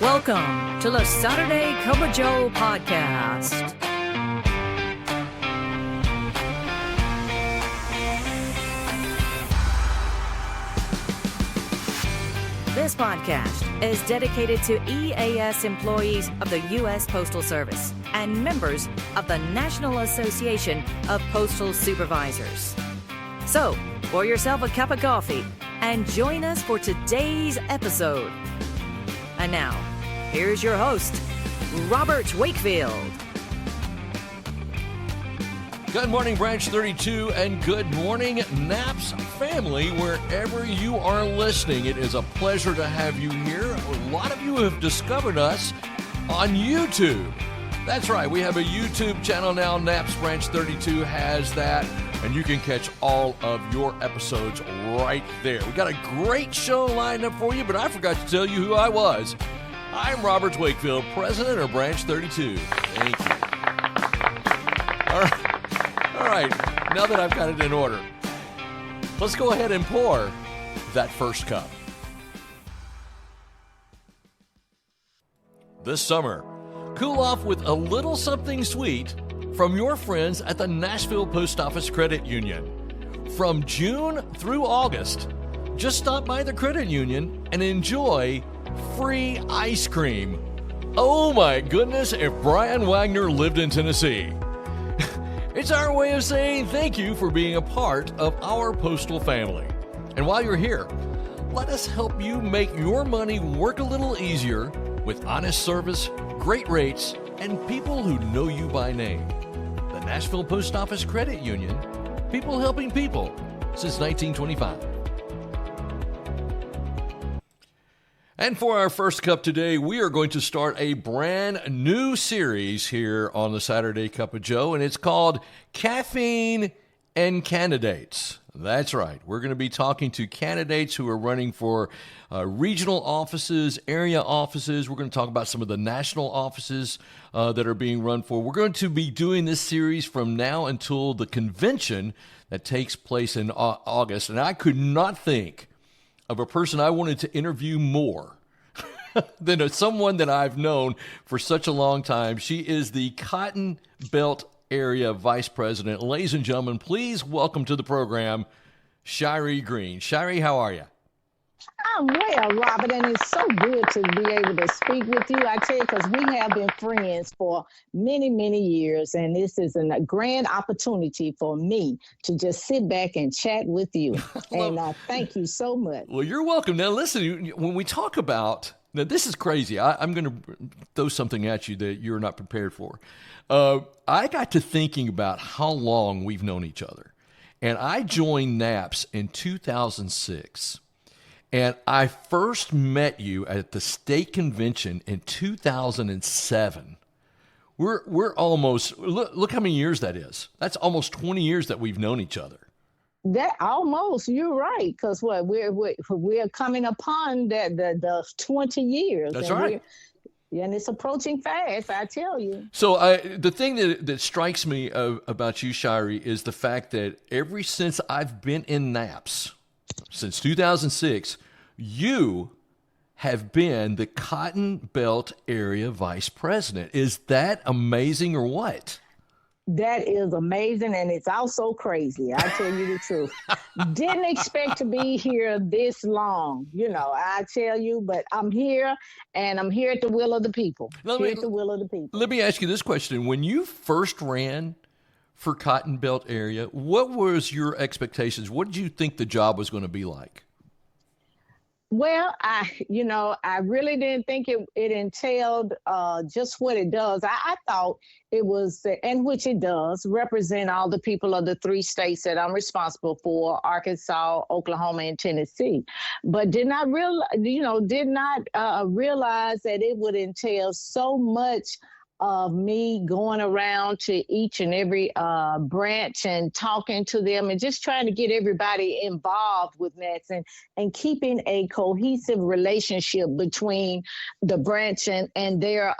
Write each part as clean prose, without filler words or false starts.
Welcome to the Saturday Cup of Joe podcast. This podcast is dedicated to EAS employees of the U.S. Postal Service and members of the National Association of Postal Supervisors. So, pour yourself a cup of coffee and join us for today's episode. And now, here's your host, Robert Wakefield. Good morning, Branch 32, and good morning, NAPS family, wherever you are listening. It is a pleasure to have you here. A lot of you have discovered us on YouTube. That's right, we have a YouTube channel now. NAPS Branch 32 has that, and you can catch all of your episodes right there. We got a great show lined up for you, but I forgot to tell you who I was. I'm Robert Wakefield, president of Branch 32. Thank you. All right, now that I've got it in order, let's go ahead and pour that first cup. This summer, cool off with a little something sweet from your friends at the Nashville Post Office Credit Union. From June through August, just stop by the credit union and enjoy free ice cream. Oh my goodness, if Brian Wagner lived in Tennessee. It's our way of saying thank you for being a part of our postal family. And while you're here, let us help you make your money work a little easier with honest service, great rates, and people who know you by name. The Nashville Post Office Credit Union, people helping people since 1925. And for our first cup today, we are going to start a brand new series here on the Saturday Cup of Joe, and it's called Caffeine and Candidates. That's right. We're going to be talking to candidates who are running for regional offices, area offices. We're going to talk about some of the national offices that are being run for. We're going to be doing this series from now until the convention that takes place in August, and I could not think of a person I wanted to interview more than someone that I've known for such a long time. She is the CottonBelt Area Vice President. Ladies and gentlemen, please welcome to the program, Shri Green. Shri, how are you? I'm well, Robert, and it's so good to be able to speak with you. I tell you, because we have been friends for many, many years, and this is a grand opportunity for me to just sit back and chat with you. And thank you so much. Well, you're welcome. Now, listen, when we talk about, now this is crazy. I'm going to throw something at you that you're not prepared for. I got to thinking about how long we've known each other, and I joined NAPS in 2006. And I first met you at the state convention in 2007. We're almost, look how many years that is. That's almost 20 years that we've known each other. That almost, you're right, because we're coming upon the 20 years. That's right. And it's approaching fast, I tell you. So the thing that strikes me about you, Shri, is the fact that ever since I've been in NAPS, since 2006, you have been the CottonBelt Area Vice President. Is that amazing or what? That is amazing, and it's also crazy. I tell you the truth. Didn't expect to be here this long, I tell you, but I'm here, and I'm here at the will of the people. Let me ask you this question. When you first ran for CottonBelt Area, what was your expectations? What did you think the job was going to be like? Well, I really didn't think it entailed just what it does. I thought it was, and which it does, represent all the people of the three states that I'm responsible for: Arkansas, Oklahoma, and Tennessee. But did not realize that it would entail so much of me going around to each and every branch and talking to them and just trying to get everybody involved with NAPS and keeping a cohesive relationship between the branch and their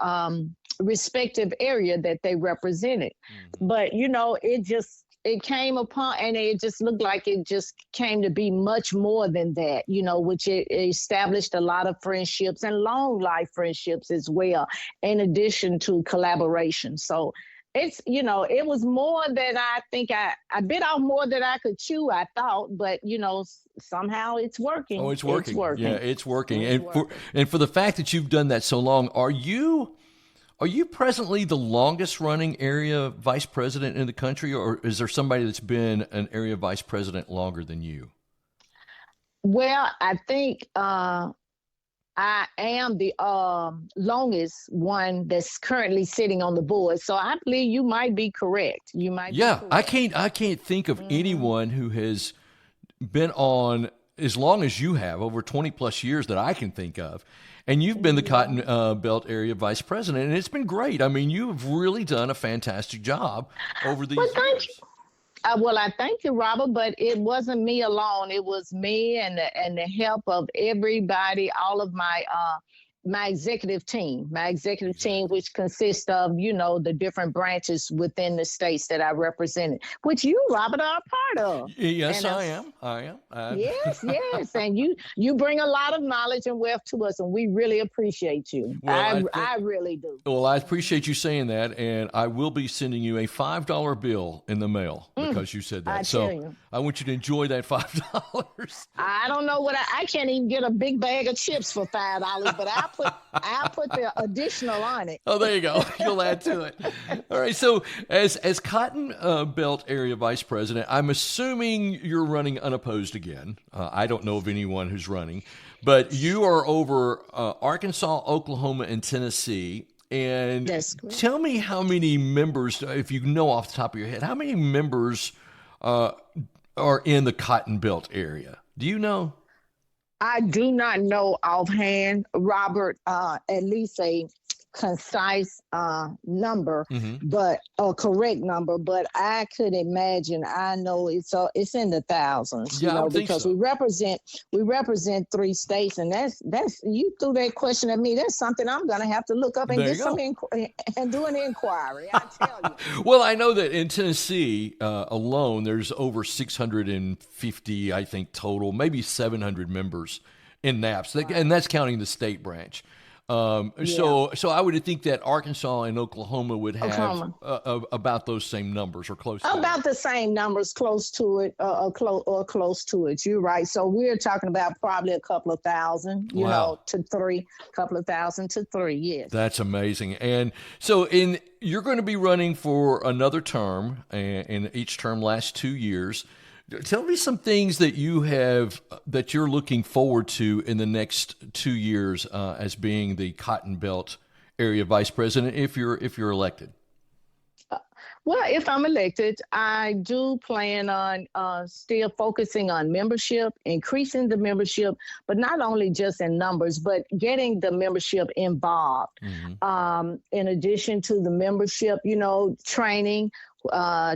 respective area that they represented. Mm-hmm. But, it just it came upon, and it just looked like it just came to be much more than that, which it established a lot of friendships and long life friendships as well, in addition to collaboration. So it's, it was more than I think I bit off more than I could chew, I thought, but, somehow it's working. Oh, it's working. Yeah, it's working. It's working. And for the fact that you've done that so long, are you presently the longest running area vice president in the country, or is there somebody that's been an area vice president longer than you? Well, I think I am the longest one that's currently sitting on the board. So I believe you might be correct. You might Yeah, be correct. I can't think of anyone who has been on as long as you have, over 20 plus years that I can think of. And you've been the Cotton Belt area vice president, and it's been great. I mean, you've really done a fantastic job over these years. Well, I thank you, Robert, but it wasn't me alone. It was me and the help of everybody, all of my executive team, which consists of, the different branches within the states that I represented, which you, Robert, are a part of. Yes, and, I am. Yes. And you bring a lot of knowledge and wealth to us, and we really appreciate you. Well, I really do. Well, I appreciate you saying that, and I will be sending you a $5 bill in the mail because you said that. I want you to enjoy that $5. I don't know I can't even get a big bag of chips for $5, but I'll put the additional on it. Oh, there you go. You'll add to it. All right. So as Cotton Belt area vice president, I'm assuming you're running unopposed again. I don't know of anyone who's running, but you are over Arkansas, Oklahoma, and Tennessee. And tell me how many members, if you know off the top of your head, how many members are in the Cotton Belt area? Do you know? I do not know offhand, Robert, at least a concise number, but a correct number. But I could imagine. I know it's in the thousands. Yeah, because we represent 3 states, and that's you threw that question at me. That's something I'm going to have to look up and get some and do an inquiry. I tell you. Well, I know that in Tennessee alone, there's over 650, I think, total, maybe 700 members in NAPS, and that's counting the state branch. So I would think that Arkansas and Oklahoma would have about those same numbers or close to about the same numbers, close to it, close to it. You're right. So we're talking about probably a couple of thousand, to 3, couple of thousand to 3. Yes. That's amazing. And so you're going to be running for another term, and each term lasts 2 years. Tell me some things that you're looking forward to in the next 2 years as being the Cotton Belt area vice president, if you're elected. Well, if I'm elected, I do plan on still focusing on membership, increasing the membership, but not only just in numbers, but getting the membership involved. In addition to the membership, training,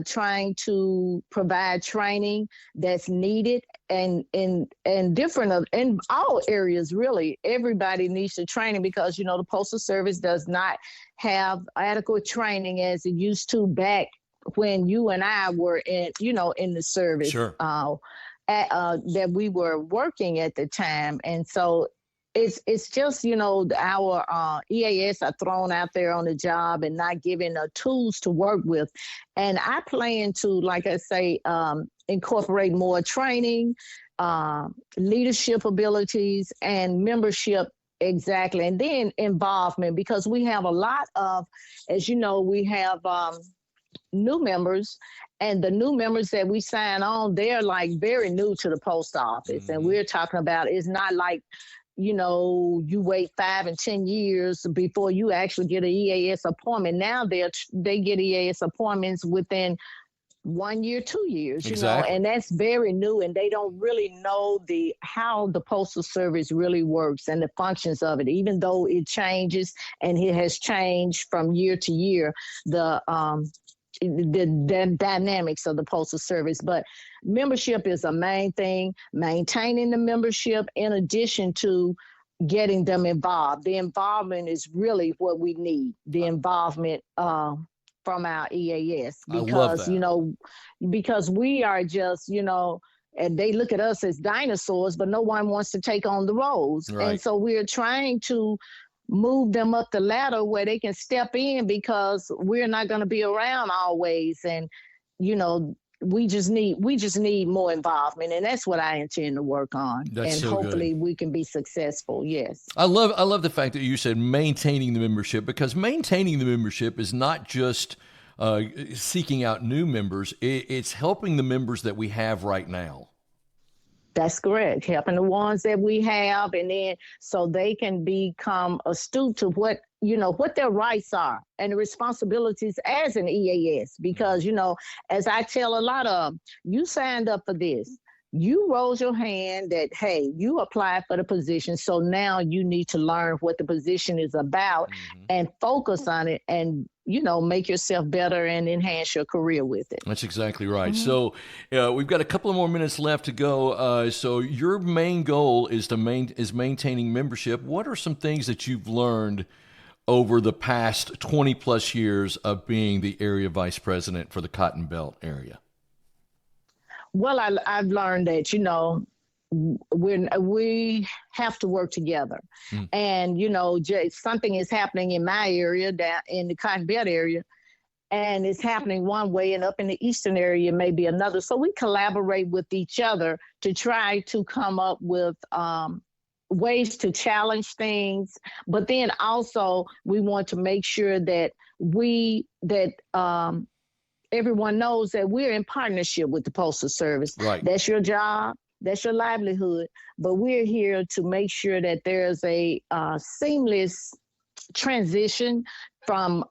trying to provide training that's needed and in all areas. Really, everybody needs the training because the Postal Service does not have adequate training as it used to back when you and I were in the service. Sure. That we were working at the time, and so it's just, our EAS are thrown out there on the job and not given tools to work with. And I plan to, like I say, incorporate more training, leadership abilities, and membership. Exactly. And then involvement, because we have a lot of, as you know, we have new members, and the new members that we sign on, they're like very new to the post office. And we're talking about, it's not like, you wait 5 and 10 years before you actually get an EAS appointment. Now they get EAS appointments within 1 year, 2 years, exactly. And that's very new, and they don't really know how the Postal Service really works and the functions of it, even though it changes, and it has changed from year to year, the dynamics of the Postal Service. But membership is a main thing, maintaining the membership in addition to getting them involved. The involvement is really what we need, the involvement from our EAS I love because, that. because we are just, and they look at us as dinosaurs, but no one wants to take on the roles. And Right. so we're trying to move them up the ladder where they can step in because we're not going to be around always. And, we just need more involvement. And that's what I intend to work on. That's And so good. hopefully we can be successful. Yes. I love the fact that you said maintaining the membership, because maintaining the membership is not just seeking out new members. It's helping the members that we have right now. That's correct. Helping the ones that we have, and then so they can become astute to what their rights are and the responsibilities as an EAS. Because as I tell a lot of them, you signed up for this. You rose your hand that, hey, you applied for the position. So now you need to learn what the position is about and focus on it and, make yourself better and enhance your career with it. That's exactly right. So we've got a couple of more minutes left to go. So your main goal is maintaining membership. What are some things that you've learned over the past 20 plus years of being the area vice president for the CottonBelt area? Well, I've learned that, we have to work together. And, something is happening in my area, down in the CottonBelt area, and it's happening one way, and up in the eastern area maybe another. So we collaborate with each other to try to come up with ways to challenge things. But then also we want to make sure that everyone knows that we're in partnership with the Postal Service. Right. That's your job. That's your livelihood. But we're here to make sure that there's a seamless transition from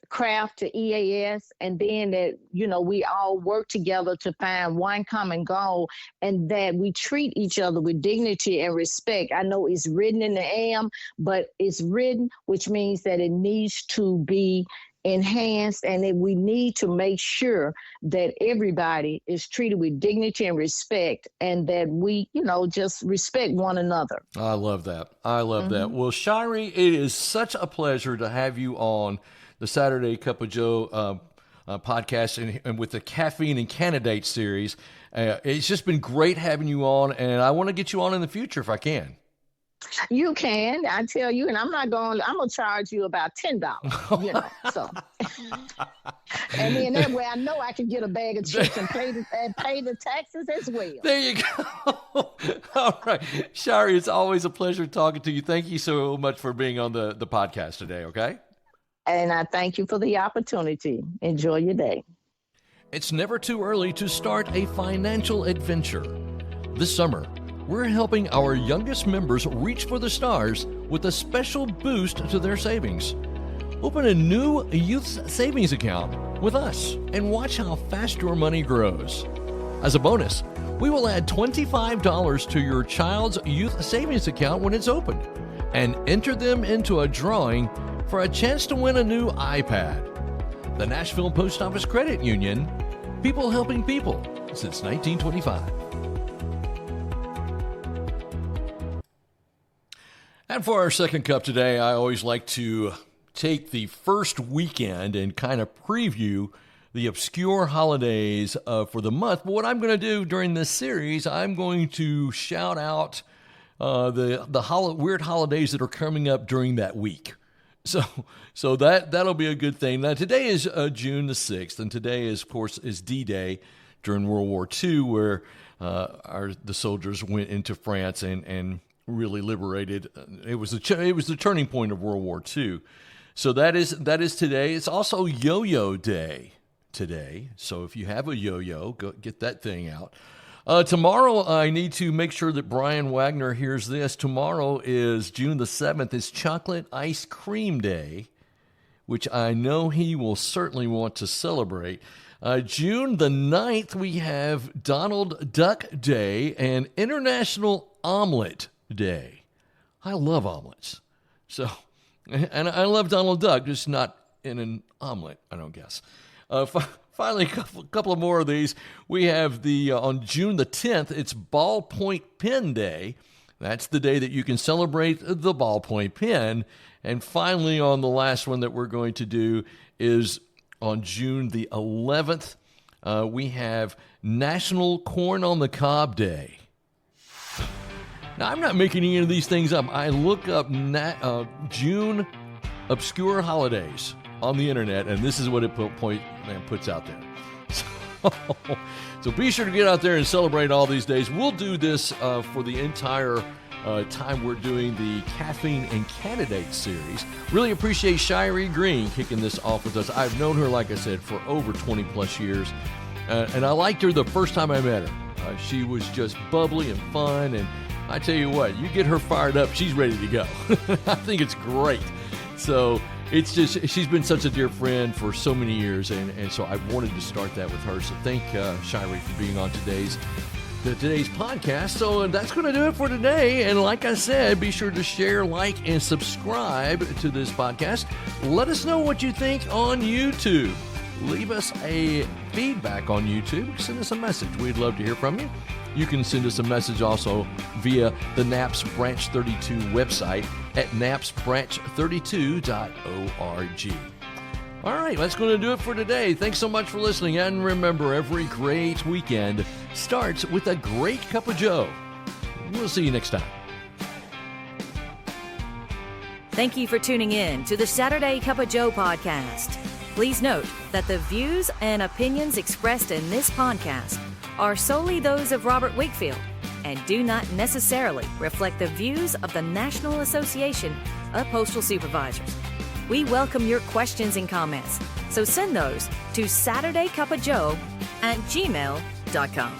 craft to EAS, and then that, we all work together to find one common goal, and that we treat each other with dignity and respect. I know it's written in the AM, but it's written, which means that it needs to be enhanced, and that we need to make sure that everybody is treated with dignity and respect, and that we, just respect one another. I love that. I love that. Well, Shri, it is such a pleasure to have you on the Saturday Cup of Joe podcast and with the Caffeine and Candidates series. It's just been great having you on, and I want to get you on in the future if I can. You can, I tell you, and I'm going to charge you about $10, so. And then that way I know I can get a bag of chips and pay the taxes as well. There you go. All right. Shri, it's always a pleasure talking to you. Thank you so much for being on the podcast today, okay? And I thank you for the opportunity. Enjoy your day. It's never too early to start a financial adventure. This summer, we're helping our youngest members reach for the stars with a special boost to their savings. Open a new youth savings account with us and watch how fast your money grows. As a bonus, we will add $25 to your child's youth savings account when it's opened and enter them into a drawing for a chance to win a new iPad. The Nashville Post Office Credit Union, people helping people since 1925. And for our second cup today, I always like to take the first weekend and kind of preview the obscure holidays for the month. But what I'm going to do during this series, I'm going to shout out the weird holidays that are coming up during that week. So that'll be a good thing. Now, today is June the 6th, and today, of course, is D-Day during World War II, where the soldiers went into France and really liberated. It was the turning point of World War II. So that is today. It's also Yo-Yo Day today. So if you have a yo-yo, go get that thing out. Tomorrow, I need to make sure that Brian Wagner hears this. Tomorrow is June the 7th. It's Chocolate Ice Cream Day, which I know he will certainly want to celebrate. June the 9th, we have Donald Duck Day and International Omelet Day. I love omelets. So, and I love Donald Duck, just not in an omelet, I don't guess. Finally, a couple of more of these. We have on June the 10th, it's Ballpoint Pen Day. That's the day that you can celebrate the ballpoint pen. And finally, on the last one that we're going to do is on June the 11th, we have National Corn on the Cob Day. Now, I'm not making any of these things up. I look up June obscure holidays on the internet, and this is what it puts out there. So be sure to get out there and celebrate all these days. We'll do this for the entire time we're doing the Caffeine and Candidates series. Really appreciate Shri Green kicking this off with us. I've known her, like I said, for over 20 plus years, and I liked her the first time I met her. She was just bubbly and fun, and I tell you what, you get her fired up, she's ready to go. I think it's great. So it's just, she's been such a dear friend for so many years, and so I wanted to start that with her. So thank Shri for being on today's podcast. So that's going to do it for today. And like I said, be sure to share, like, and subscribe to this podcast. Let us know what you think on YouTube. Leave us a feedback on YouTube. Send us a message. We'd love to hear from you. You can send us a message also via the NAPS Branch 32 website at napsbranch32.org. All right, that's going to do it for today. Thanks so much for listening. And remember, every great weekend starts with a great cup of joe. We'll see you next time. Thank you for tuning in to the Saturday Cup of Joe podcast. Please note that the views and opinions expressed in this podcast are solely those of Robert Wakefield and do not necessarily reflect the views of the National Association of Postal Supervisors. We welcome your questions and comments, so send those to SaturdayCupOfJoe@gmail.com.